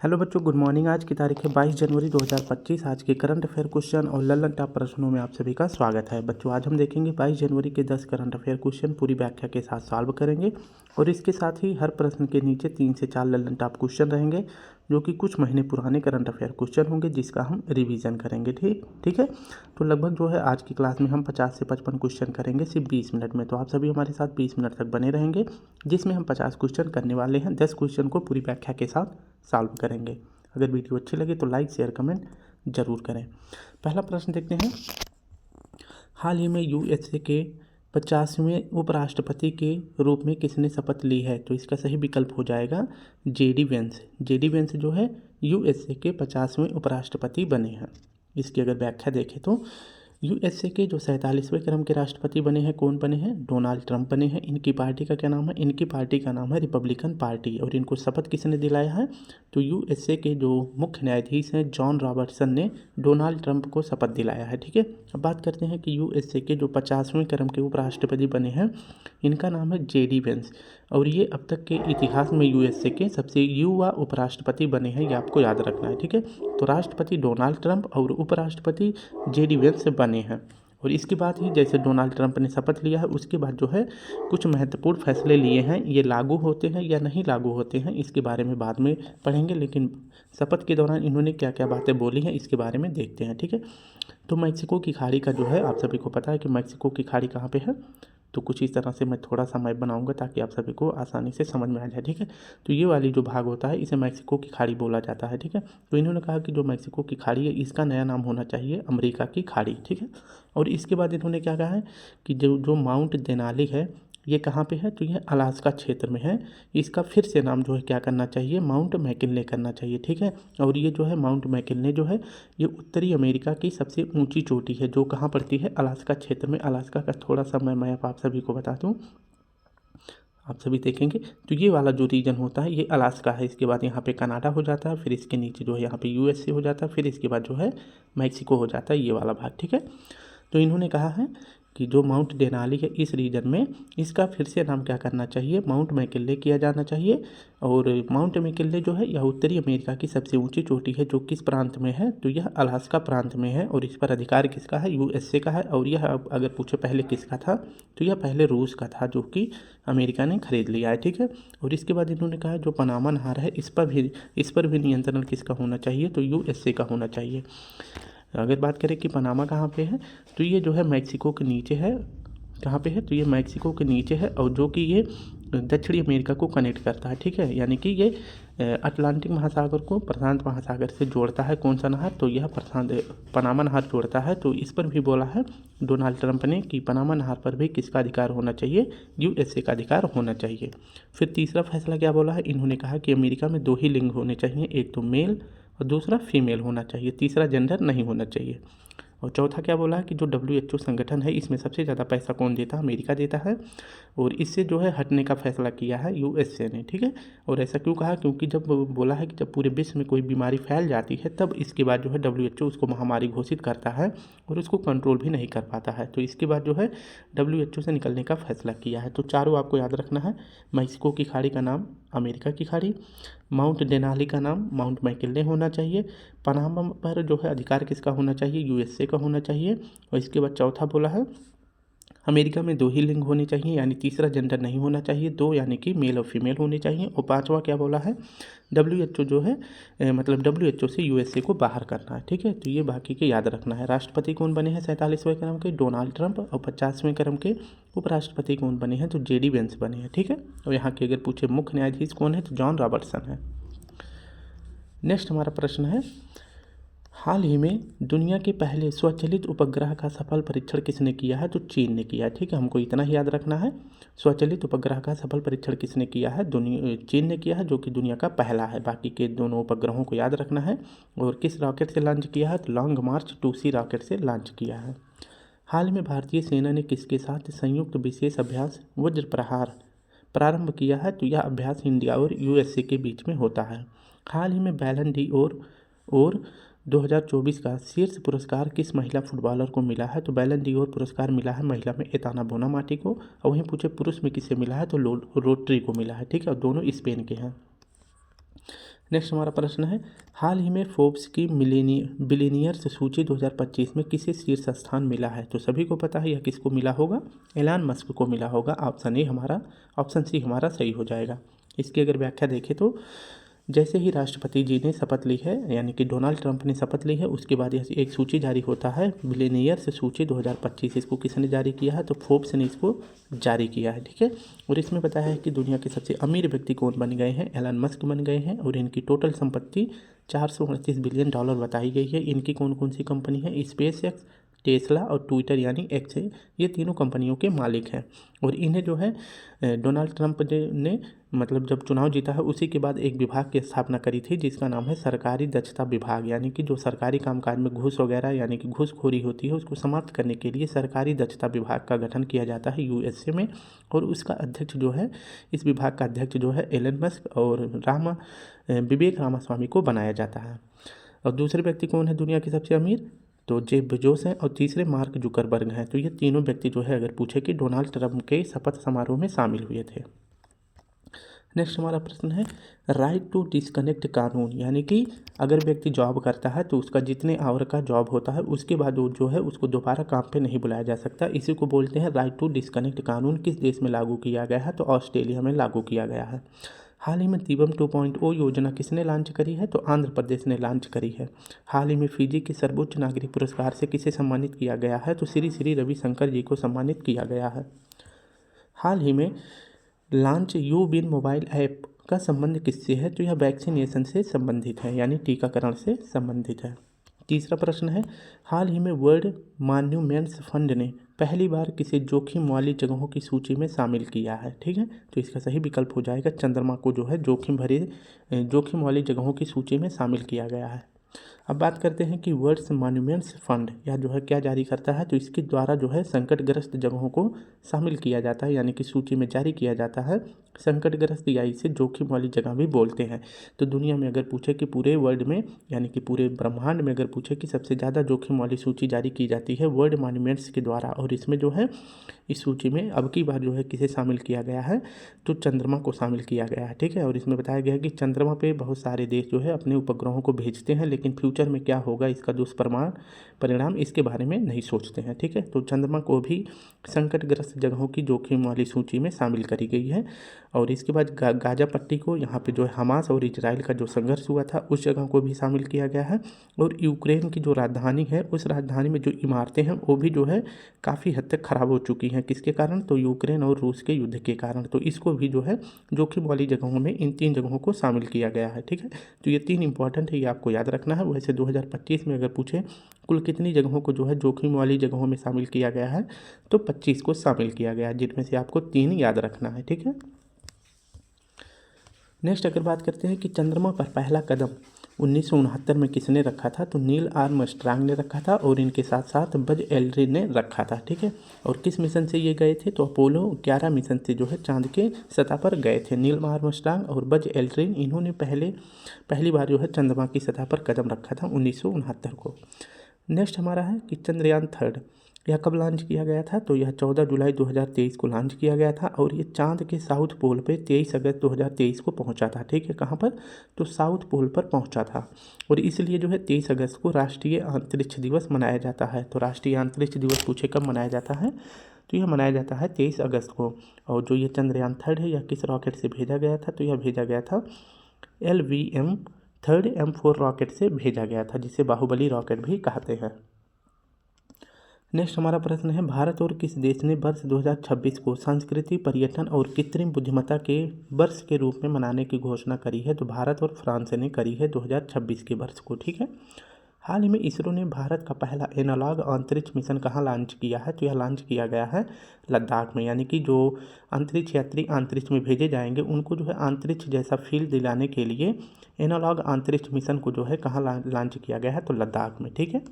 Hello बच्चों, good morning. आज की तारीख है 22 जनवरी 2025। आज के करंट अफेयर क्वेश्चन और ललन टॉप प्रश्नों में आप सभी का स्वागत है। बच्चों, आज हम देखेंगे 22 जनवरी के 10 करंट अफेयर क्वेश्चन पूरी व्याख्या के साथ सॉल्व करेंगे और इसके साथ ही हर प्रश्न के नीचे 3 से 4 ललन टॉप क्वेश्चन रहेंगे जो कि कुछ महीने पुराने करंट अफेयर क्वेश्चन होंगे जिसका हम रिवीजन करेंगे। ठीक है। तो लगभग जो है आज की क्लास में हम 50 से 55 क्वेश्चन करेंगे सिर्फ 20 मिनट में। तो आप सभी हमारे साथ 20 मिनट तक बने रहेंगे जिसमें हम 50 क्वेश्चन करने वाले हैं। 10 क्वेश्चन को पूरी व्याख्या के साथ सॉल्व करेंगे। अगर वीडियो अच्छी लगे तो लाइक शेयर कमेंट जरूर करें। पहला प्रश्न देखते हैं। हाल ही में यूएसए के 50वें उपराष्ट्रपति के रूप में किसने शपथ ली है? तो इसका सही विकल्प हो जाएगा जेडी वेंस। जेडी वेंस जो है यूएसए के 50वें उपराष्ट्रपति बने हैं। इसकी अगर व्याख्या देखें तो यूएसए के जो 47वें क्रम के राष्ट्रपति बने हैं, कौन बने हैं? डोनाल्ड ट्रंप बने हैं। इनकी पार्टी का क्या नाम है? इनकी पार्टी का नाम है रिपब्लिकन पार्टी। और इनको शपथ किसने दिलाया है? तो यूएसए के जो मुख्य न्यायाधीश हैं जॉन रॉबर्टसन ने डोनाल्ड ट्रंप को शपथ दिलाया है। ठीक है। अब बात करते हैं कि यूएसए के जो 50वें क्रम के उपराष्ट्रपति बने हैं, इनका नाम है जेडी वेंस। और ये अब तक के इतिहास में यूएसए के सबसे युवा उपराष्ट्रपति बने हैं, ये आपको याद रखना है। ठीक है। तो राष्ट्रपति डोनाल्ड ट्रंप और उपराष्ट्रपति जेडी वेंस बने हैं। और इसके बाद ही जैसे डोनाल्ड ट्रंप ने शपथ लिया है उसके बाद जो है कुछ महत्वपूर्ण फैसले लिए हैं। ये लागू होते हैं या नहीं लागू होते हैं इसके बारे में बाद में पढ़ेंगे, लेकिन शपथ के दौरान इन्होंने क्या क्या बातें बोली हैं इसके बारे में देखते हैं। ठीक है। तो मैक्सिको की खाड़ी का जो है आप सभी को पता है कि मैक्सिको की खाड़ी कहाँ पे है। तो कुछ इस तरह से मैं थोड़ा सा मैप बनाऊंगा ताकि आप सभी को आसानी से समझ में आ जाए। ठीक है। तो ये वाली जो भाग होता है इसे मैक्सिको की खाड़ी बोला जाता है। ठीक है। तो इन्होंने कहा कि जो मैक्सिको की खाड़ी है इसका नया नाम होना चाहिए अमेरिका की खाड़ी। ठीक है। और इसके बाद इन्होंने क्या कहा है कि जो जो माउंट देनाली है ये कहाँ पे है? तो ये अलास्का क्षेत्र में है। इसका फिर से नाम जो है क्या करना चाहिए? माउंट मैकिनले करना चाहिए। ठीक है। और ये जो है माउंट मैकिनले जो है ये उत्तरी अमेरिका की सबसे ऊंची चोटी है जो कहाँ पड़ती है? अलास्का क्षेत्र में। अलास्का का थोड़ा सा मैं मैप आप सभी को बता दूँ, आप सभी देखेंगे तो ये वाला जो रीजन होता है ये अलास्का है। इसके बाद यहाँ पे कनाडा हो जाता है, फिर इसके नीचे जो है यहाँ पे यूएसए हो जाता है, फिर इसके बाद जो है मैक्सिको हो जाता है, ये वाला भाग। ठीक है। तो इन्होंने कहा है कि जो माउंट देनाली है इस रीजन में इसका फिर से नाम क्या करना चाहिए? माउंट मैकिनले किया जाना चाहिए। और माउंट मैकिनले जो है यह उत्तरी अमेरिका की सबसे ऊंची चोटी है जो किस प्रांत में है? तो यह अलास्का प्रांत में है। और इस पर अधिकार किसका है? यूएसए का है। और यह अगर पूछे पहले किसका था तो यह पहले रूस का था जो कि अमेरिका ने खरीद लिया है। ठीक है। और इसके बाद इन्होंने कहा जो पनामा नहर है इस पर भी नियंत्रण किसका होना चाहिए? तो यूएसए का होना चाहिए। अगर बात करें कि पनामा कहाँ पे है तो ये जो है मैक्सिको के नीचे है। कहाँ पे है? तो ये मैक्सिको के नीचे है और जो कि ये दक्षिणी अमेरिका को कनेक्ट करता है। ठीक है। यानी कि ये अटलांटिक महासागर को प्रशांत महासागर से जोड़ता है। कौन सा नहर? तो यह पनामा नहर जोड़ता है। तो इस पर भी बोला है डोनाल्ड ट्रंप ने कि पनामा नहर पर भी किसका अधिकार होना चाहिए? यूएसए का अधिकार होना चाहिए। फिर तीसरा फैसला क्या बोला है? इन्होंने कहा कि अमेरिका में 2 ही लिंग होने चाहिए, एक तो मेल और दूसरा फीमेल होना चाहिए, तीसरा जेंडर नहीं होना चाहिए। और चौथा क्या बोला है कि जो डब्ल्यूएचओ संगठन है इसमें सबसे ज़्यादा पैसा कौन देता है? अमेरिका देता है। और इससे जो है हटने का फैसला किया है यूएसए ने। ठीक है। और ऐसा क्यों कहा? क्योंकि जब बोला है कि जब पूरे विश्व में कोई बीमारी फैल जाती है तब इसके बाद जो है डब्ल्यूएचओ उसको महामारी घोषित करता है और उसको कंट्रोल भी नहीं कर पाता है। तो इसके बाद जो है डब्ल्यूएचओ से निकलने का फैसला किया है। तो चारों आपको याद रखना है। मैक्सिको की खाड़ी का नाम अमेरिका की खाड़ी, माउंट देनाली का नाम माउंट मैकिनले होना चाहिए, पनामा पर जो है अधिकार किसका होना चाहिए? यूएसए का होना चाहिए। और इसके बाद चौथा बोला है अमेरिका में 2 ही लिंग होने चाहिए, यानी तीसरा जेंडर नहीं होना चाहिए, 2 यानी कि मेल और फीमेल होने चाहिए। और पांचवा क्या बोला है? डब्ल्यूएचओ जो है मतलब डब्ल्यूएचओ से यूएसए को बाहर करना है। ठीक है। तो ये बाकी के याद रखना है। राष्ट्रपति कौन बने हैं 47वें क्रम के? Donald Trump. और 50वें क्रम के उपराष्ट्रपति कौन बने हैं? तो जेडी वेंस बने हैं। ठीक है। और यहाँ के अगर पूछे मुख्य न्यायाधीश कौन है तो जॉन रॉबर्टसन है। नेक्स्ट हमारा प्रश्न है, हाल ही में दुनिया के पहले स्वचालित उपग्रह का सफल परीक्षण किसने किया है? तो चीन ने किया है। ठीक है। हमको इतना ही याद रखना है। स्वचालित उपग्रह का सफल परीक्षण किसने किया है? चीन ने किया है जो कि दुनिया का पहला है। बाकी के दोनों उपग्रहों को याद रखना है। और किस रॉकेट से लॉन्च किया है? तो लॉन्ग मार्च 2C रॉकेट से लॉन्च किया है। हाल में भारतीय सेना ने किसके साथ संयुक्त विशेष अभ्यास वज्र प्रहार प्रारंभ किया है? तो यह अभ्यास इंडिया और यूएसए के बीच में होता है। हाल ही में बैलन डी और 2024 का शीर्ष पुरस्कार किस महिला फुटबॉलर को मिला है? तो बैलन डी और पुरस्कार मिला है महिला में एताना बोनामाटी को। और वहीं पूछे पुरुष में किसे मिला है? तो रोड्री को मिला है। ठीक है। और दोनों स्पेन के हैं। नेक्स्ट हमारा प्रश्न है, हाल ही में फोर्ब्स की बिलियनियर्स सूची 2025 में किसे शीर्ष स्थान मिला है? तो सभी को पता है यह किसको मिला होगा, एलन मस्क को मिला होगा। ऑप्शन सी हमारा सही हो जाएगा। इसकी अगर व्याख्या देखें तो जैसे ही राष्ट्रपति जी ने शपथ ली है, यानी कि डोनाल्ड ट्रंप ने शपथ ली है, उसके बाद यह एक सूची जारी होता है, बिलियनियर्स सूची 2025। इसको किसने जारी किया है? तो फोर्ब्स ने इसको जारी किया है, ठीक है। और इसमें बताया है कि दुनिया के सबसे अमीर व्यक्ति कौन बन गए हैं, एलन मस्क बन गए हैं, और इनकी टोटल संपत्ति 429 बिलियन डॉलर बताई गई है। इनकी कौन कौन सी कंपनी है? स्पेस एक्स, टेस्ला और ट्विटर यानी एक्स है, ये तीनों कंपनियों के मालिक हैं। और इन्हें जो है डोनाल्ड ट्रंप ने मतलब जब चुनाव जीता है उसी के बाद एक विभाग की स्थापना करी थी जिसका नाम है सरकारी दक्षता विभाग, यानी कि जो सरकारी कामकाज में घूस वगैरह यानी कि घूसखोरी होती है उसको समाप्त करने के लिए सरकारी दक्षता विभाग का गठन किया जाता है यूएसए में। और उसका अध्यक्ष जो है, इस विभाग का अध्यक्ष जो है एलन मस्क और विवेक रामास्वामी को बनाया जाता है। और दूसरे व्यक्ति कौन है दुनिया के सबसे अमीर? तो जेफ बेजोस हैं, और तीसरे मार्क जुकरबर्ग हैं। तो ये तीनों व्यक्ति जो है अगर पूछे कि डोनाल्ड ट्रंप के शपथ समारोह में शामिल हुए थे। नेक्स्ट हमारा प्रश्न है, राइट टू डिस्कनेक्ट कानून, यानी कि अगर व्यक्ति जॉब करता है तो उसका जितने आवर का जॉब होता है उसके बाद वो जो है उसको दोबारा काम पे नहीं बुलाया जा सकता। इसी को बोलते हैं राइट टू डिस्कनेक्ट कानून। किस देश में लागू किया गया है? तो ऑस्ट्रेलिया में लागू किया गया है। हाल ही में दीपम 2.0 योजना किसने लॉन्च करी है? तो आंध्र प्रदेश ने लॉन्च करी है। हाल ही में फिजी के सर्वोच्च नागरिक पुरस्कार से किसे सम्मानित किया गया है? तो श्री श्री रविशंकर जी को सम्मानित किया गया है। हाल ही में launch you win mobile app का संबंध किससे है? तो यह वैक्सीनेशन से संबंधित है, यानी टीकाकरण से संबंधित है। तीसरा प्रश्न है, हाल ही में वर्ल्ड मॉन्यूमेंट्स फंड ने पहली बार किसी जोखिम वाली जगहों की सूची में शामिल किया है? ठीक है, तो इसका सही विकल्प हो जाएगा चंद्रमा को जो है जोखिम वाली जगहों की सूची में शामिल किया गया है। अब बात करते हैं कि वर्ल्ड मॉन्यूमेंट्स फंड यह जो है क्या जारी करता है? तो इसके द्वारा जो है संकटग्रस्त जगहों को शामिल किया जाता है, यानी कि सूची में जारी किया जाता है। संकटग्रस्त या इसे जोखिम वाली जगह भी बोलते हैं। तो दुनिया में अगर पूछे कि पूरे वर्ल्ड में यानी कि पूरे ब्रह्मांड में अगर पूछे कि सबसे ज़्यादा जोखिम वाली सूची जारी की जाती है वर्ल्ड मॉन्यूमेंट्स के द्वारा, और इसमें जो है इस सूची में अब की बार जो है किसे शामिल किया गया है? तो चंद्रमा को शामिल किया गया है, ठीक है। और इसमें बताया गया है कि चंद्रमा पे बहुत सारे देश जो है अपने उपग्रहों को भेजते हैं, लेकिन फ्यूचर में क्या होगा इसका परिणाम इसके बारे में नहीं सोचते हैं, ठीक है। तो चंद्रमा को भी संकटग्रस्त जगहों की जोखिम वाली सूची में शामिल करी गई है। और इसके बाद गाजा पट्टी को, यहाँ पे जो है हमास और इजराइल का जो संघर्ष हुआ था उस जगह को भी शामिल किया गया है। और यूक्रेन की जो राजधानी है उस राजधानी में जो इमारतें हैं वो भी जो है काफ़ी हद तक ख़राब हो चुकी हैं। किसके कारण? तो यूक्रेन और रूस के युद्ध के कारण। तो इसको भी जो है जोखिम वाली जगहों में इन 3 जगहों को शामिल किया गया है, ठीक है। तो ये 3 इंपॉर्टेंट है, ये आपको याद रखना है। वैसे 2025 में अगर पूछे कुल कितनी जगहों को जो है जोखिम वाली जगहों में शामिल किया गया है, तो 25 को शामिल किया गया है, जिनमें से आपको 3 याद रखना है, ठीक है। नेक्स्ट अगर बात करते हैं कि चंद्रमा पर पहला कदम 1969 में किसने रखा था? तो नील आर्मस्ट्रांग ने रखा था, और इनके साथ साथ बज एल्ड्रिन ने रखा था, ठीक है। और किस मिशन से ये गए थे? तो अपोलो 11 मिशन से जो है चांद के सतह पर गए थे नील आर्मस्ट्रांग और बज एल्ड्रिन। इन्होंने पहली बार जो है चंद्रमा की सतह पर कदम रखा था 1969 को। नेक्स्ट हमारा है कि चंद्रयान 3 यह कब लॉन्च किया गया था? तो यह 14 जुलाई 2023 को लॉन्च किया गया था, और ये चांद के साउथ पोल पे 23 अगस्त 2023 को पहुंचा था, ठीक है। कहाँ पर? तो साउथ पोल पर पहुंचा था। और इसलिए जो है 23 अगस्त को राष्ट्रीय अंतरिक्ष दिवस मनाया जाता है। तो राष्ट्रीय अंतरिक्ष दिवस पूछे कब मनाया जाता है? तो यह मनाया जाता है 23 अगस्त को। और जो ये चंद्रयान 3 है यह किस रॉकेट से भेजा गया था? तो यह भेजा गया था LVM-3 M4 रॉकेट से भेजा गया था, जिसे बाहुबली रॉकेट भी कहते हैं। नेक्स्ट हमारा प्रश्न है, भारत और किस देश ने वर्ष 2026 को संस्कृति, पर्यटन और कृत्रिम बुद्धिमत्ता के वर्ष के रूप में मनाने की घोषणा करी है? तो भारत और फ्रांस ने करी है 2026 के वर्ष को, ठीक है। हाल ही में इसरो ने भारत का पहला एनालॉग अंतरिक्ष मिशन कहाँ लॉन्च किया है? तो यह लॉन्च किया गया है लद्दाख में, यानी कि जो अंतरिक्ष यात्री अंतरिक्ष में भेजे जाएंगे उनको जो है अंतरिक्ष जैसा फील दिलाने के लिए एनालॉग अंतरिक्ष मिशन को जो है कहाँ लॉन्च किया गया है? तो लद्दाख में, ठीक है।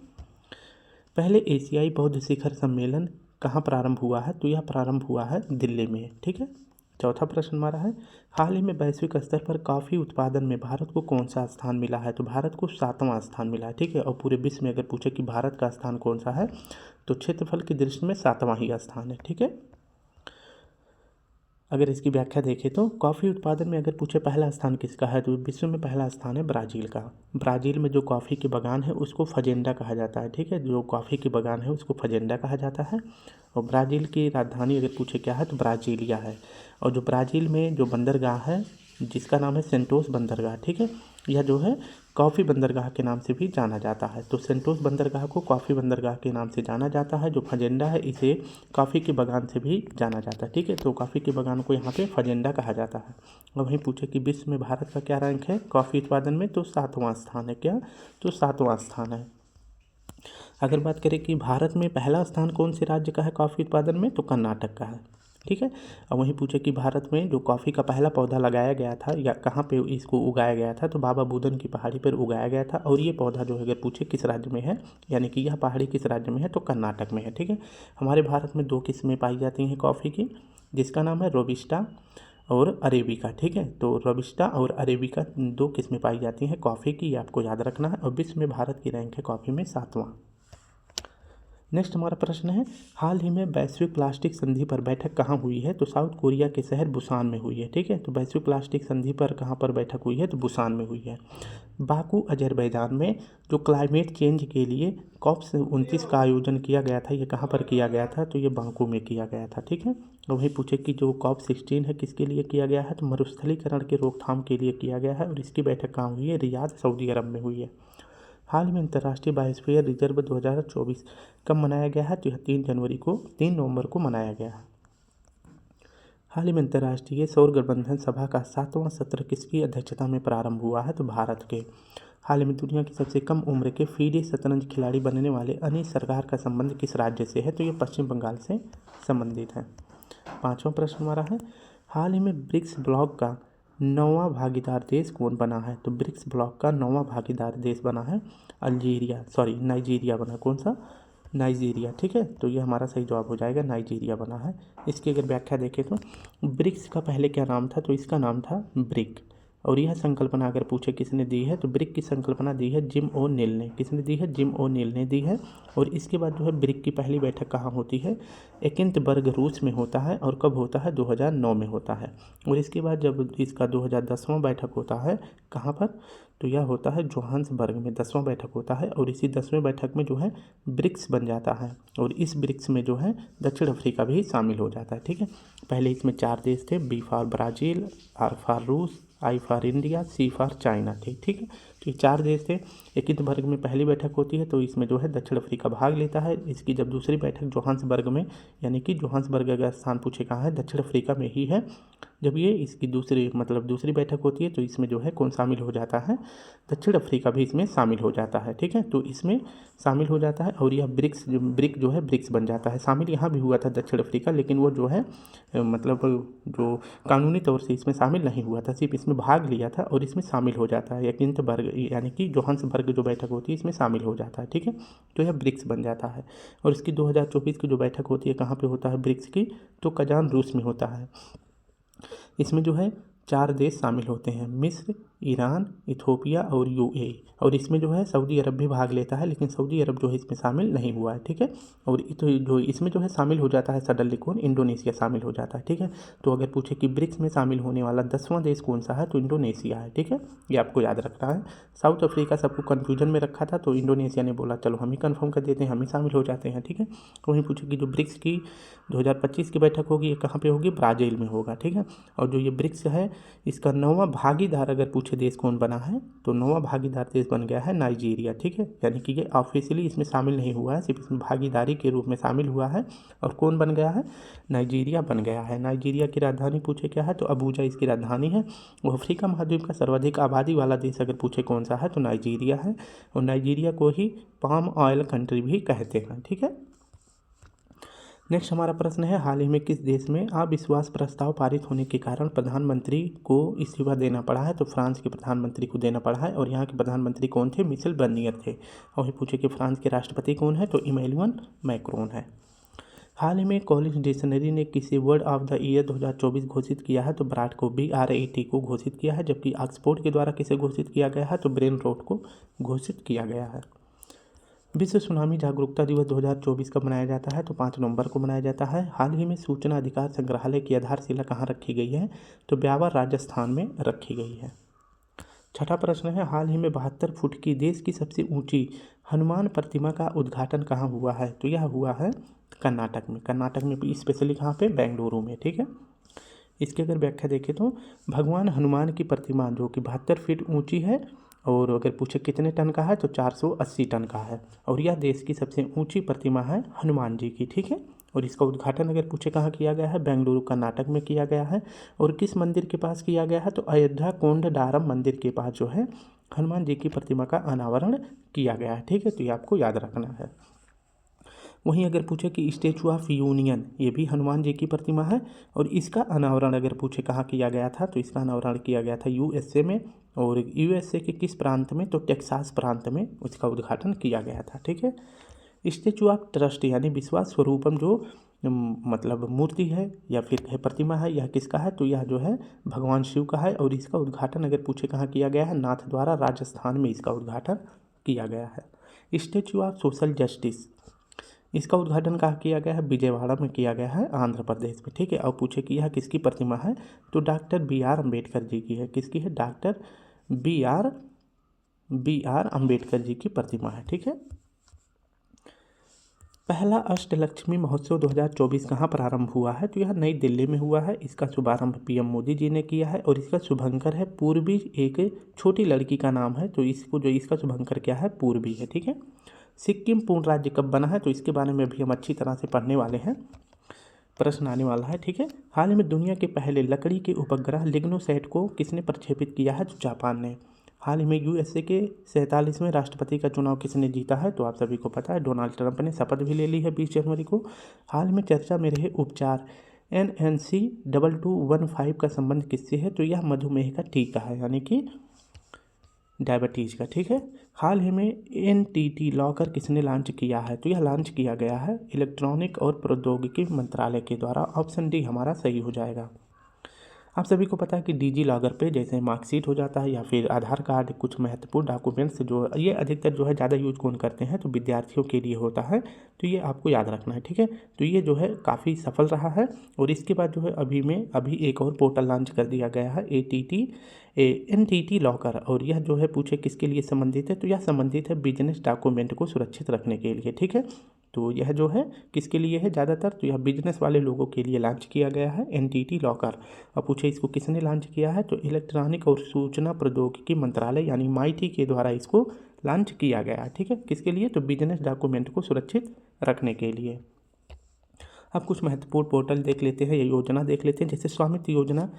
पहले एशियाई बौद्ध शिखर सम्मेलन कहाँ प्रारंभ हुआ है? तो यह प्रारंभ हुआ है दिल्ली में, ठीक है। चौथा प्रश्न हमारा है, हाल ही में वैश्विक स्तर पर कॉफ़ी उत्पादन में भारत को कौन सा स्थान मिला है? तो भारत को 7वां स्थान मिला है, ठीक है। और पूरे विश्व में अगर पूछे कि भारत का स्थान कौन सा है, तो क्षेत्रफल की दृष्टि में 7वां ही स्थान है, ठीक है। अगर इसकी व्याख्या देखें तो कॉफ़ी उत्पादन में अगर पूछे पहला स्थान किसका है तो विश्व में पहला स्थान है ब्राज़ील का। ब्राज़ील में जो कॉफ़ी के बागान है उसको फजेंडा कहा जाता है, ठीक है, जो कॉफ़ी के बागान है उसको फजेंडा कहा जाता है। और ब्राज़ील की राजधानी अगर पूछे क्या है तो ब्राज़ीलिया है। और जो ब्राज़ील में जो बंदरगाह है जिसका नाम है सेंटोस बंदरगाह, ठीक है, यह जो है कॉफ़ी बंदरगाह के नाम से भी जाना जाता है। तो सेंटोस बंदरगाह को कॉफ़ी बंदरगाह के नाम से जाना जाता है। जो फजेंडा है इसे कॉफ़ी के बागान से भी जाना जाता है, ठीक है, तो कॉफ़ी के बागान को यहाँ पे फजेंडा कहा जाता है। और वहीं पूछे कि विश्व में भारत का क्या रैंक है कॉफ़ी उत्पादन में, तो 7वां स्थान है। क्या? तो 7वां स्थान है। अगर बात करें कि भारत में पहला स्थान कौन से राज्य का है कॉफ़ी उत्पादन में, तो कर्नाटक का है, ठीक है। और वहीं पूछे कि भारत में जो कॉफ़ी का पहला पौधा लगाया गया था या कहाँ पे इसको उगाया गया था, तो बाबा बुदन की पहाड़ी पर उगाया गया था। और ये पौधा जो है अगर पूछे किस राज्य में है, यानी कि यह पहाड़ी किस राज्य में है, तो कर्नाटक में है, ठीक है। हमारे भारत में 2 किस्में पाई जाती हैं कॉफ़ी की, जिसका नाम है रोबिस्टा और अरेबिका, ठीक है। तो रोबिस्टा और अरेबिका 2 किस्में पाई जाती हैं कॉफ़ी की, ये आपको याद रखना है। और विश्व में भारत की रैंक है कॉफ़ी में 7वां। नेक्स्ट हमारा प्रश्न है, हाल ही में वैश्विक प्लास्टिक संधि पर बैठक कहाँ हुई है, तो साउथ कोरिया के शहर बुसान में हुई है, ठीक है। तो वैश्विक प्लास्टिक संधि पर कहाँ पर बैठक हुई है, तो बुसान में हुई है। बाकू अजरबैजान में जो क्लाइमेट चेंज के लिए COP29 का आयोजन किया गया था, ये कहाँ पर किया गया था, तो ये बाकू में किया गया था, ठीक है। और वही पूछे कि जो COP16 है किसके लिए किया गया है, तो मरुस्थलीकरण के रोकथाम के लिए किया गया है। और इसकी बैठक कहाँ हुई है, रियाद सऊदी अरब में हुई है। हाल में अंतर्राष्ट्रीय बायोस्फीयर रिजर्व 2024 कब मनाया गया है, तो यह 3 नवंबर को मनाया गया है। हाल ही में अंतर्राष्ट्रीय सौर गठबंधन सभा का 7वां सत्र किसकी अध्यक्षता में प्रारंभ हुआ है, तो भारत के। हाल ही में दुनिया की सबसे कम उम्र के FIDE शतरंज खिलाड़ी बनने वाले अनीश सरकार का संबंध किस राज्य से है, तो ये पश्चिम बंगाल से संबंधित है। 5वां प्रश्न हमारा है, हाल ही में ब्रिक्स ब्लॉक का 9वां भागीदार देश कौन बना है, तो ब्रिक्स ब्लॉक का 9वां भागीदार देश बना है नाइजीरिया बना। कौन सा? नाइजीरिया, ठीक है। तो ये हमारा सही जवाब हो जाएगा, नाइजीरिया बना है। इसकी अगर व्याख्या देखें तो ब्रिक्स का पहले क्या नाम था, तो इसका नाम था ब्रिक। और यह संकल्पना अगर पूछे किसने दी है, तो ब्रिक की संकल्पना दी है जिम ओ नील ने। किसने दी है? जिम ओ नील ने दी है। और इसके बाद जो है ब्रिक की पहली बैठक कहाँ होती है, एकिंतबर्ग रूस में होता है। और कब होता है? 2009 में होता है। और इसके बाद जब इसका 2010वां बैठक होता है, कहाँ पर, तो यह होता है जोहान्सबर्ग में 10वां बैठक होता है। और इसी 10वें बैठक में जो है ब्रिक्स बन जाता है। और इस ब्रिक्स में जो है दक्षिण अफ्रीका भी शामिल हो जाता है, ठीक है। पहले इसमें 4 देश थे, B for Brazil, R for रूस, I for India, C for China थे, ठीक है। तो ये 4 देश थे। एकिंतबर्ग में पहली बैठक होती है, तो इसमें जो है दक्षिण अफ्रीका भाग लेता है। इसकी जब दूसरी बैठक जोहान्सबर्ग में, यानी कि जोहान्सबर्ग अगर स्थान पूछे कहाँ है, दक्षिण अफ्रीका में ही है। जब ये इसकी दूसरी बैठक होती है, तो इसमें जो है कौन शामिल हो जाता है, दक्षिण अफ्रीका भी इसमें शामिल हो जाता है, ठीक है। तो इसमें शामिल हो जाता है और यह ब्रिक जो है ब्रिक्स बन जाता है। शामिल यहाँ भी हुआ था दक्षिण अफ्रीका, लेकिन वो जो है मतलब जो कानूनी तौर से इसमें शामिल नहीं हुआ था, सिर्फ इसमें भाग लिया था और इसमें शामिल हो जाता है। एकिंतबर्ग यानी कि जोहान्सबर्ग जो बैठक होती है इसमें शामिल हो जाता है, ठीक है। तो यह ब्रिक्स बन जाता है। और इसकी 2024 की जो बैठक होती है कहाँ पे होता है ब्रिक्स की, तो कजान रूस में होता है। इसमें जो है 4 देश शामिल होते हैं, मिस्र, ईरान, इथोपिया और UAE। और इसमें जो है सऊदी अरब भी भाग लेता है, लेकिन सऊदी अरब जो है इसमें शामिल नहीं हुआ है, ठीक है। और जो इसमें जो है शामिल हो जाता है सडनली कौन, इंडोनेशिया शामिल हो जाता है, ठीक है। तो अगर पूछे कि ब्रिक्स में शामिल होने वाला 10वां देश कौन सा है, तो इंडोनेशिया है, ठीक है। ये आपको याद रखना है। साउथ अफ्रीका सबको कन्फ्यूजन में रखा था, तो इंडोनेशिया ने बोला चलो हम ही कन्फर्म कर देते हैं, हम ही शामिल हो जाते हैं, ठीक है। तो वहीं पूछे कि जो ब्रिक्स की 2025 की बैठक होगी ये कहाँ पे होगी, ब्राज़ील में होगा, ठीक है। और जो ये ब्रिक्स है इसका 9वां भागीदार अगर पूछे देश कौन बना है, तो 9वां भागीदार देश बन गया है नाइजीरिया, ठीक है। यानी कि ये ऑफिशियली इसमें शामिल नहीं हुआ है, सिर्फ इसमें भागीदारी के रूप में शामिल हुआ है। और कौन बन गया है, नाइजीरिया बन गया है। नाइजीरिया की राजधानी पूछे क्या है, तो अबूजा इसकी राजधानी है। वो अफ्रीका महाद्वीप का सर्वाधिक आबादी वाला देश अगर पूछे कौन सा है, तो नाइजीरिया है। और नाइजीरिया को ही पाम ऑयल कंट्री भी कहते हैं, ठीक है। नेक्स्ट हमारा प्रश्न है, हाल ही में किस देश में अविश्वास प्रस्ताव पारित होने के कारण प्रधानमंत्री को इस्तीफा देना पड़ा है, तो फ्रांस के प्रधानमंत्री को देना पड़ा है। और यहाँ के प्रधानमंत्री कौन थे, मिशेल बर्नियर थे। और पूछे कि फ्रांस के राष्ट्रपति कौन है, तो इमैनुअल मैक्रोन है। हाल ही में कॉलेज डिक्शनरी ने किसे वर्ड ऑफ द ईयर 2024 घोषित किया है, तो ब्राट को BRAT को घोषित किया है। जबकि ऑक्सफोर्ड के द्वारा किसे घोषित किया गया है, तो ब्रेन रॉट को घोषित किया गया है। विश्व सुनामी जागरूकता दिवस 2024 कब मनाया जाता है? तो 5 नवंबर को मनाया जाता है। हाल ही में सूचना अधिकार संग्रहालय की आधारशिला कहाँ रखी गई है? तो ब्यावर राजस्थान में रखी गई है। छठा प्रश्न है, हाल ही में 72 फुट की देश की सबसे ऊंची हनुमान प्रतिमा का उद्घाटन कहाँ हुआ है? तो यह हुआ है कर्नाटक में। कर्नाटक में स्पेशली कहाँ पे? बेंगलुरु में। ठीक है। इसकी अगर व्याख्या देखें तो भगवान हनुमान की प्रतिमा जो कि 72 फीट ऊंची है और अगर पूछे कितने टन का है तो 480 टन का है और यह देश की सबसे ऊंची प्रतिमा है हनुमान जी की। ठीक है। और इसका उद्घाटन अगर पूछे कहाँ किया गया है? बेंगलुरु कर्नाटक में किया गया है। और किस मंदिर के पास किया गया है? तो अयोध्या कोंडारम मंदिर के पास जो है हनुमान जी की प्रतिमा का अनावरण किया गया है। ठीक है। तो ये आपको याद रखना है। वहीं अगर पूछे कि स्टैचू ऑफ यूनियन, ये भी हनुमान जी की प्रतिमा है और इसका अनावरण अगर पूछे कहाँ किया गया था? तो इसका अनावरण किया गया था यूएसए में। और यूएसए के किस प्रांत में? तो टेक्सास प्रांत में उसका उद्घाटन किया गया था। ठीक है। स्टैचू ऑफ ट्रस्ट यानी विश्वास स्वरूपम जो मतलब मूर्ति है या फिर है प्रतिमा है, यह किसका है? तो यह जो है भगवान शिव का है और इसका उद्घाटन अगर पूछे कहाँ किया गया है? नाथ द्वारा राजस्थान में इसका उद्घाटन किया गया है। स्टैचू ऑफ सोशल जस्टिस, इसका उद्घाटन कहाँ किया गया है? विजयवाड़ा में किया गया है, आंध्र प्रदेश में। ठीक है। और पूछे कि यह किसकी प्रतिमा है? तो डॉक्टर BR अम्बेडकर जी की है। किसकी है? Doctor B are Ambedkar ji की प्रतिमा है। ठीक है। पहला अष्टलक्ष्मी महोत्सव 2024 कहाँ प्रारंभ हुआ है? तो यह नई दिल्ली में हुआ है। इसका शुभारंभ PM मोदी जी ने किया है और इसका शुभंकर है पूर्वी, एक छोटी लड़की का नाम है। तो इसका शुभंकर क्या है? पूर्वी है। ठीक है। सिक्किम पूर्ण राज्य कब बना है? तो इसके बारे में भी हम अच्छी तरह से पढ़ने वाले हैं, प्रश्न आने वाला है। ठीक है। हाल ही में दुनिया के पहले लकड़ी के उपग्रह लिग्नोसैट को किसने प्रक्षेपित किया है? तो जापान ने। हाल ही में USA के 47वें राष्ट्रपति का चुनाव किसने जीता है? तो आप सभी को पता है डोनाल्ड ट्रंप ने शपथ भी ले ली है 20 जनवरी को। हाल में चर्चा में रहे उपचार NNC-2215 का संबंध किससे है? तो यह मधुमेह का टीका है यानी कि डायबिटीज़ का। ठीक है। हाल ही में NTT लॉकर किसने लॉन्च किया है? तो यह लॉन्च किया गया है इलेक्ट्रॉनिक और प्रौद्योगिकी मंत्रालय के द्वारा। ऑप्शन डी हमारा सही हो जाएगा। आप सभी को पता है कि डिजी लॉकर पे जैसे मार्कशीट हो जाता है या फिर आधार कार्ड, कुछ महत्वपूर्ण डॉक्यूमेंट्स जो ये अधिकतर जो है ज़्यादा यूज कौन करते हैं? तो विद्यार्थियों के लिए होता है। तो ये आपको याद रखना है। ठीक है। तो ये जो है काफ़ी सफल रहा है और इसके बाद जो है अभी एक और पोर्टल लॉन्च कर दिया गया है NTT लॉकर और यह जो है पूछे किसके लिए संबंधित है? तो यह संबंधित है बिजनेस डॉक्यूमेंट को सुरक्षित रखने के लिए। ठीक है। तो यह जो है किसके लिए है ज़्यादातर? तो यह बिजनेस वाले लोगों के लिए लॉन्च किया गया है NTT लॉकर। अब पूछे इसको किसने लॉन्च किया है? तो इलेक्ट्रॉनिक और सूचना प्रौद्योगिकी मंत्रालय यानी MeitY के द्वारा इसको लॉन्च किया गया है। ठीक है। किसके लिए? तो बिजनेस डॉक्यूमेंट को सुरक्षित रखने के लिए। अब कुछ महत्वपूर्ण पोर्टल देख लेते हैं या योजना देख लेते हैं। जैसे स्वामित्व योजना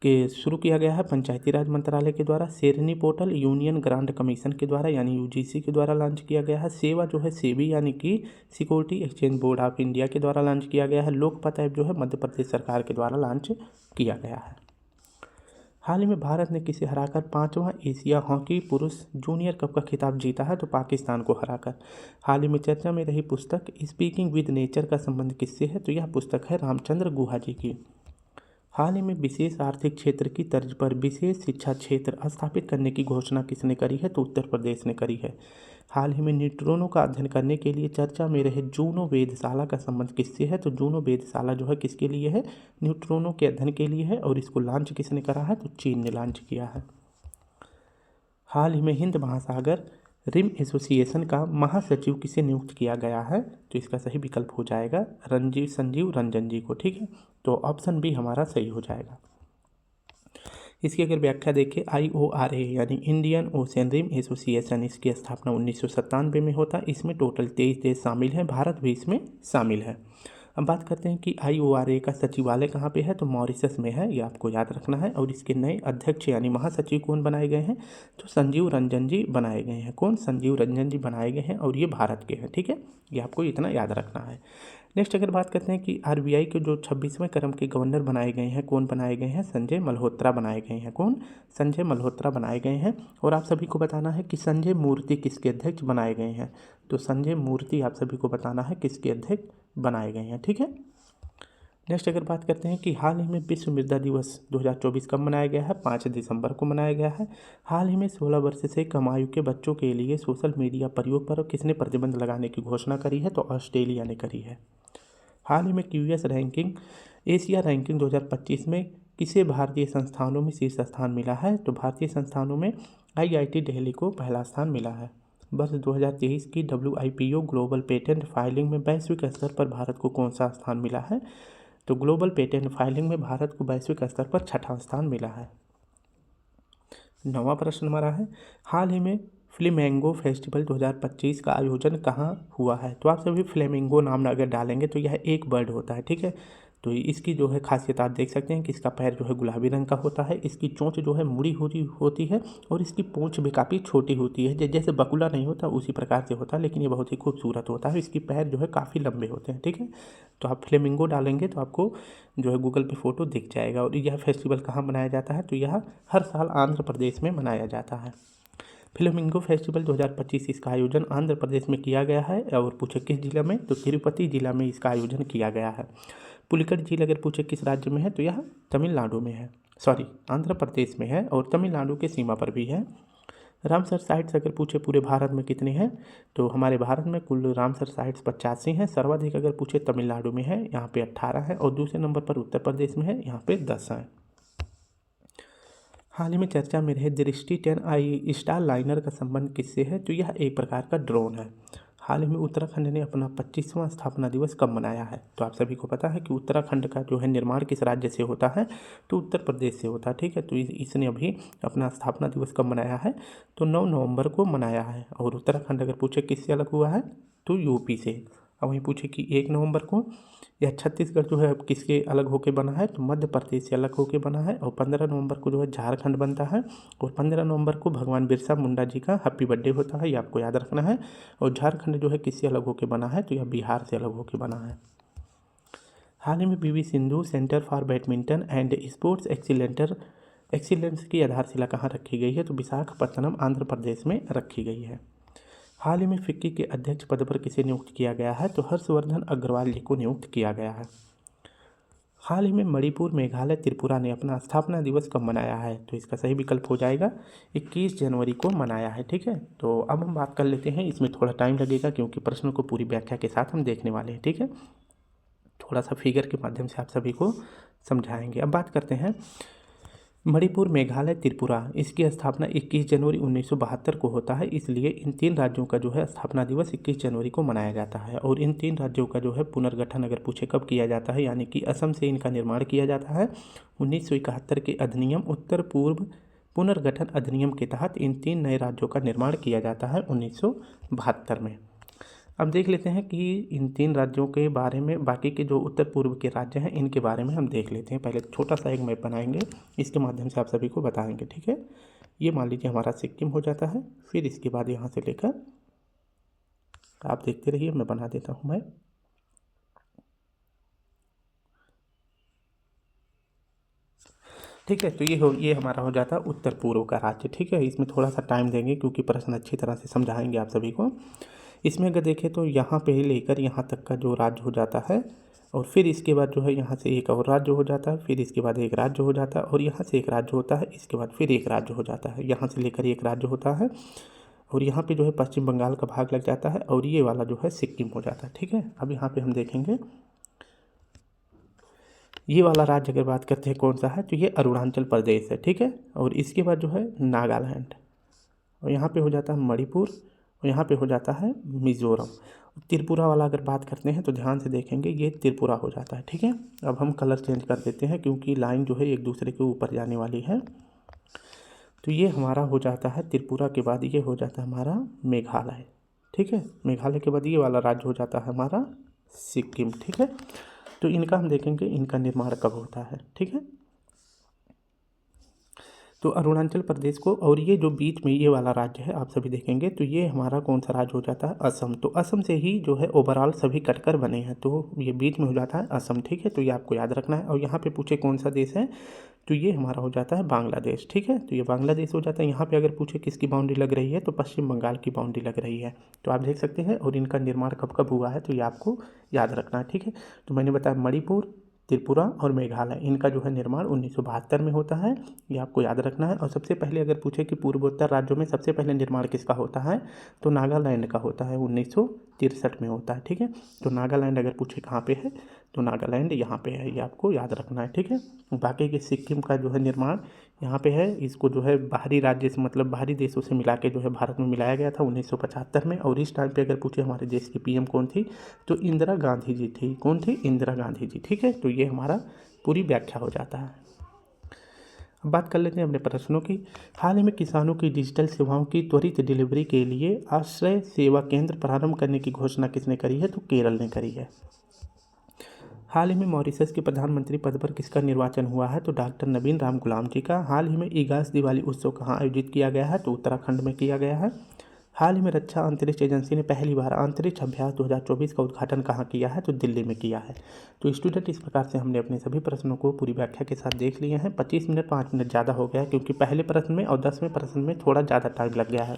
के शुरू किया गया है पंचायती राज मंत्रालय के द्वारा। शेरनी पोर्टल यूनियन ग्रांट कमीशन के द्वारा यानी UGC के द्वारा लॉन्च किया गया है। सेवा जो है सेबी यानी कि security exchange board of India के द्वारा लॉन्च किया गया है। लोकपत ऐप जो है मध्य प्रदेश सरकार के द्वारा लॉन्च किया गया है। हाल ही में भारत ने किसे हराकर 5वां एशिया हॉकी पुरुष जूनियर कप का खिताब जीता है? तो पाकिस्तान को हराकर। हाल ही में चर्चा में रही पुस्तक स्पीकिंग विद नेचर का संबंध किससे है? तो यह पुस्तक है रामचंद्र गुहा जी की। हाल ही में विशेष आर्थिक क्षेत्र की तर्ज पर विशेष शिक्षा क्षेत्र स्थापित करने की घोषणा किसने करी है? तो उत्तर प्रदेश ने करी है। हाल ही में न्यूट्रॉनों का अध्ययन करने के लिए चर्चा में रहे जूनो वेधशाला का संबंध किससे है? तो जूनो वेधशाला जो है किसके लिए है? न्यूट्रॉनों के अध्ययन के लिए है और इसको लॉन्च किसने करा है? तो चीन ने लॉन्च किया है। हाल ही में हिंद महासागर रिम एसोसिएशन का महासचिव किसे नियुक्त किया गया है? तो इसका सही विकल्प हो जाएगा संजीव रंजन जी को। ठीक है। तो ऑप्शन बी हमारा सही हो जाएगा। इसकी अगर व्याख्या देखें IORA यानी इंडियन ओशन रिम एसोसिएशन, इसकी स्थापना 1997 में होता। इसमें टोटल 23 देश शामिल हैं, भारत भी इसमें शामिल है। अब बात करते हैं कि IORA का सचिवालय कहाँ पे है? तो मॉरिशस में है, ये आपको याद रखना है। और इसके नए अध्यक्ष यानी महासचिव कौन बनाए गए हैं? तो संजीव रंजन जी बनाए गए हैं। कौन? संजीव रंजन जी बनाए गए हैं और ये भारत के हैं। ठीक है। ये आपको इतना याद रखना है। नेक्स्ट अगर बात करते हैं कि RBI के जो 26वें क्रम के गवर्नर बनाए गए हैं, कौन बनाए गए हैं? संजय मल्होत्रा बनाए गए हैं। कौन? संजय मल्होत्रा बनाए गए हैं। और आप सभी को बताना है कि संजय मूर्ति किसके अध्यक्ष बनाए गए हैं? तो संजय मूर्ति आप सभी को बताना है किसके अध्यक्ष बनाए गए हैं। ठीक है। नेक्स्ट अगर बात करते हैं कि हाल ही में विश्व मृदा दिवस 2024 कब मनाया गया है, 5 दिसंबर को मनाया गया है। हाल ही में 16 वर्ष से कम आयु के बच्चों के लिए सोशल मीडिया प्रयोग पर किसने प्रतिबंध लगाने की घोषणा करी है, तो ऑस्ट्रेलिया ने करी है। हाल ही में क्यूएस रैंकिंग एशिया रैंकिंग 2025 में किसे भारतीय संस्थानों में शीर्ष स्थान मिला है, तो भारतीय संस्थानों में आईआईटी दिल्ली को पहला स्थान मिला है। वर्ष 2023 की WIPO ग्लोबल पेटेंट फाइलिंग में वैश्विक स्तर पर भारत को कौन सा स्थान मिला है, तो ग्लोबल पेटेंट फाइलिंग में भारत को वैश्विक स्तर पर 6वां स्थान मिला है। 9वां प्रश्न हमारा है, हाल ही में फ्लेमिंगो फेस्टिवल 2025 का आयोजन कहाँ हुआ है, तो आप सभी फ्लेमिंगो नाम अगर डालेंगे तो यह एक बर्ड होता है, ठीक है। तो इसकी जो है खासियत आप देख सकते हैं कि इसका पैर जो है गुलाबी रंग का होता है, इसकी चोंच जो है मुड़ी होती है और इसकी पूंछ भी काफ़ी छोटी होती है, जैसे बकुला नहीं होता उसी प्रकार से होता है, लेकिन ये बहुत ही खूबसूरत होता है। इसकी पैर जो है काफ़ी लंबे होते हैं, ठीक है। तो आप फ्लेमिंगो डालेंगे तो आपको जो है गूगल पे फ़ोटो दिख जाएगा। और यह फेस्टिवल कहाँ मनाया जाता है, तो यह हर साल आंध्र प्रदेश में मनाया जाता है। फ्लेमिंगो फेस्टिवल 2025 इसका आयोजन आंध्र प्रदेश में किया गया है। और पूछे किस जिला में, तो तिरुपति जिला में इसका आयोजन किया गया है। पुलिकट झील अगर पूछे किस राज्य में है, तो यह तमिलनाडु में है, आंध्र प्रदेश में है और तमिलनाडु के सीमा पर भी है। रामसर साइट्स अगर पूछे पूरे भारत में कितने हैं, तो हमारे भारत में कुल रामसर साइट्स 85 हैं। सर्वाधिक अगर पूछे तमिलनाडु में है, यहाँ पे 18 है और दूसरे नंबर पर उत्तर प्रदेश में है, यहाँ पे 10 हैं। हाल ही में चर्चा में रहे दृष्टि 10i स्टार लाइनर का संबंध किससे है, तो यह एक प्रकार का ड्रोन है। हाल ही में उत्तराखंड ने अपना 25वां स्थापना दिवस कब मनाया है, तो आप सभी को पता है कि उत्तराखंड का जो है निर्माण किस राज्य से होता है, तो उत्तर प्रदेश से होता है, ठीक है। तो इसने अभी अपना स्थापना दिवस कब मनाया है, तो 9 नवंबर को मनाया है। और उत्तराखंड अगर पूछे किससे अलग हुआ है, तो यूपी से। अब वहीं पूछे कि 1 नवंबर को यह छत्तीसगढ़ जो है किसके अलग होके बना है, तो मध्य प्रदेश से अलग होके बना है। और 15 नवंबर को जो है झारखंड बनता है। और 15 नवंबर को भगवान बिरसा मुंडा जी का हैप्पी बर्थडे होता है, ये आपको याद रखना है। और झारखंड जो है किससे अलग होके बना है, तो यह बिहार से अलग होके बना है। हाल ही में PV Sindhu centre for badminton and sports excellence की आधारशिला कहाँ रखी गई है, तो विशाखापत्तनम आंध्र प्रदेश में रखी गई है। हाल ही में फिक्की के अध्यक्ष पद पर किसे नियुक्त किया गया है, तो हर्षवर्धन अग्रवाल जी को नियुक्त किया गया है। हाल ही में मणिपुर मेघालय त्रिपुरा ने अपना स्थापना दिवस कब मनाया है, तो इसका सही विकल्प हो जाएगा 21 जनवरी को मनाया है, ठीक है। तो अब हम बात कर लेते हैं, इसमें थोड़ा टाइम लगेगा क्योंकि प्रश्न को पूरी व्याख्या के साथ हम देखने वाले हैं, ठीक है। थोड़ा सा फिगर के माध्यम से आप सभी को समझाएंगे। अब बात करते हैं मणिपुर मेघालय त्रिपुरा, इसकी स्थापना 21 जनवरी 1972 को होता है। इसलिए इन 3 राज्यों का जो है स्थापना दिवस 21 जनवरी को मनाया जाता है। और इन 3 राज्यों का जो है पुनर्गठन अगर पूछे कब किया जाता है, यानी कि असम से इनका निर्माण किया जाता है 1971 के अधिनियम उत्तर पूर्व पुनर्गठन अधिनियम के तहत इन 3 नए राज्यों का निर्माण किया जाता है 1972 में। अब देख लेते हैं कि इन 3 राज्यों के बारे में, बाकी के जो उत्तर पूर्व के राज्य हैं इनके बारे में हम देख लेते हैं। पहले छोटा सा एक मैप बनाएंगे, इसके माध्यम से आप सभी को बताएंगे, ठीक है। ये मान लीजिए हमारा सिक्किम हो जाता है, फिर इसके बाद यहाँ से लेकर आप देखते रहिए, मैं बना देता हूँ मैप। ठीक है, तो ये हमारा हो जाता है उत्तर पूर्व का राज्य, ठीक है। इसमें थोड़ा सा टाइम देंगे क्योंकि प्रश्न अच्छी तरह से समझाएंगे आप सभी को। इसमें अगर देखें तो यहाँ पे लेकर यहाँ तक का जो राज्य हो जाता है, और फिर इसके बाद जो है यहाँ से एक और राज्य हो जाता है, फिर इसके बाद एक राज्य हो जाता है, और यहाँ से एक राज्य होता है, इसके बाद फिर एक राज्य हो जाता है, यहाँ से लेकर एक राज्य होता है, और यहाँ पे जो है पश्चिम बंगाल का भाग लग जाता है, और ये वाला जो है सिक्किम हो जाता है, ठीक है। अब यहाँ पे हम देखेंगे ये वाला राज्य अगर बात करते हैं कौन सा है, तो ये अरुणाचल प्रदेश है, ठीक है। और इसके बाद जो है नागालैंड, और यहाँ पे हो जाता है मणिपुर, और यहाँ पे हो जाता है मिज़ोरम। त्रिपुरा वाला अगर बात करते हैं तो ध्यान से देखेंगे ये त्रिपुरा हो जाता है, ठीक है। अब हम कलर चेंज कर देते हैं क्योंकि लाइन जो है एक दूसरे के ऊपर जाने वाली है। तो ये हमारा हो जाता है त्रिपुरा के बाद ये हो जाता है हमारा मेघालय, ठीक है। मेघालय के बाद ये वाला राज्य हो जाता है हमारा सिक्किम, ठीक है। तो इनका हम देखेंगे इनका निर्माण कब होता है, ठीक है। तो अरुणाचल प्रदेश को, और ये जो बीच में ये वाला राज्य है आप सभी देखेंगे, तो ये हमारा कौन सा राज्य हो जाता है, असम। तो असम से ही जो है ओवरऑल सभी कटकर बने हैं, तो ये बीच में हो जाता है असम, ठीक है। तो ये आपको याद रखना है। और यहाँ पे पूछे कौन सा देश है, तो ये हमारा हो जाता है बांग्लादेश, ठीक है। तो ये बांग्लादेश हो जाता है। यहाँ पे अगर पूछे किसकी बाउंड्री लग रही है, तो पश्चिम बंगाल की बाउंड्री लग रही है। तो आप देख सकते हैं, और इनका निर्माण कब कब हुआ है, तो ये आपको याद रखना है, ठीक है। तो मैंने बताया मणिपुर, त्रिपुरा और मेघालय, इनका जो है निर्माण 1972 में होता है, ये आपको याद रखना है। और सबसे पहले अगर पूछे कि पूर्वोत्तर राज्यों में सबसे पहले निर्माण किसका होता है, तो नागालैंड का होता है, 1963 में होता है। ठीक है, तो नागालैंड अगर पूछे कहाँ पे है, तो नागालैंड यहाँ पे है, ये आपको याद रखना है। ठीक है, बाकी के सिक्किम का जो है निर्माण यहाँ पे है, इसको जो है बाहरी राज्य से मतलब बाहरी देशों से मिला के जो है भारत में मिलाया गया था 1975 में। और इस टाइम पे अगर पूछे हमारे देश की पीएम कौन थी, तो इंदिरा गांधी जी थी। कौन थी? इंदिरा गांधी जी। ठीक है, तो ये हमारा पूरी व्याख्या हो जाता है। अब बात कर लेते हैं अपने प्रश्नों की। हाल ही में किसानों की डिजिटल सेवाओं की त्वरित डिलीवरी के लिए आश्रय सेवा केंद्र प्रारंभ करने की घोषणा किसने करी है, तो केरल ने करी है। हाल ही में मॉरिशस के प्रधानमंत्री पद पर किसका निर्वाचन हुआ है, तो डॉक्टर नवीन राम गुलाम जी का। हाल ही में इगास दिवाली उत्सव कहाँ आयोजित किया गया है, तो उत्तराखंड में किया गया है। हाल ही में रक्षा अंतरिक्ष एजेंसी ने पहली बार अंतरिक्ष अभ्यास 2024 का उद्घाटन कहाँ किया है, तो दिल्ली में किया है। तो स्टूडेंट, इस प्रकार से हमने अपने सभी प्रश्नों को पूरी व्याख्या के साथ देख लिए हैं। 25 मिनट 5 मिनट ज़्यादा हो गया क्योंकि पहले प्रश्न में और 10वें प्रश्न में थोड़ा ज़्यादा टाइम लग गया है।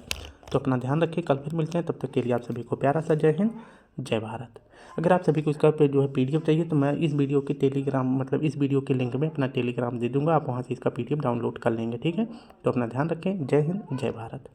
तो अपना ध्यान रखिए, कल फिर मिलते हैं, तब तक के लिए आप सभी को प्यारा सा जय हिंद, जय भारत। अगर आप सभी को इसका पे जो है पीडीएफ चाहिए, तो मैं इस वीडियो के टेलीग्राम मतलब इस वीडियो के लिंक में अपना टेलीग्राम दे दूंगा, आप वहाँ से इसका पीडीएफ डाउनलोड कर लेंगे। ठीक है, तो अपना ध्यान रखें, जय हिंद, जय भारत।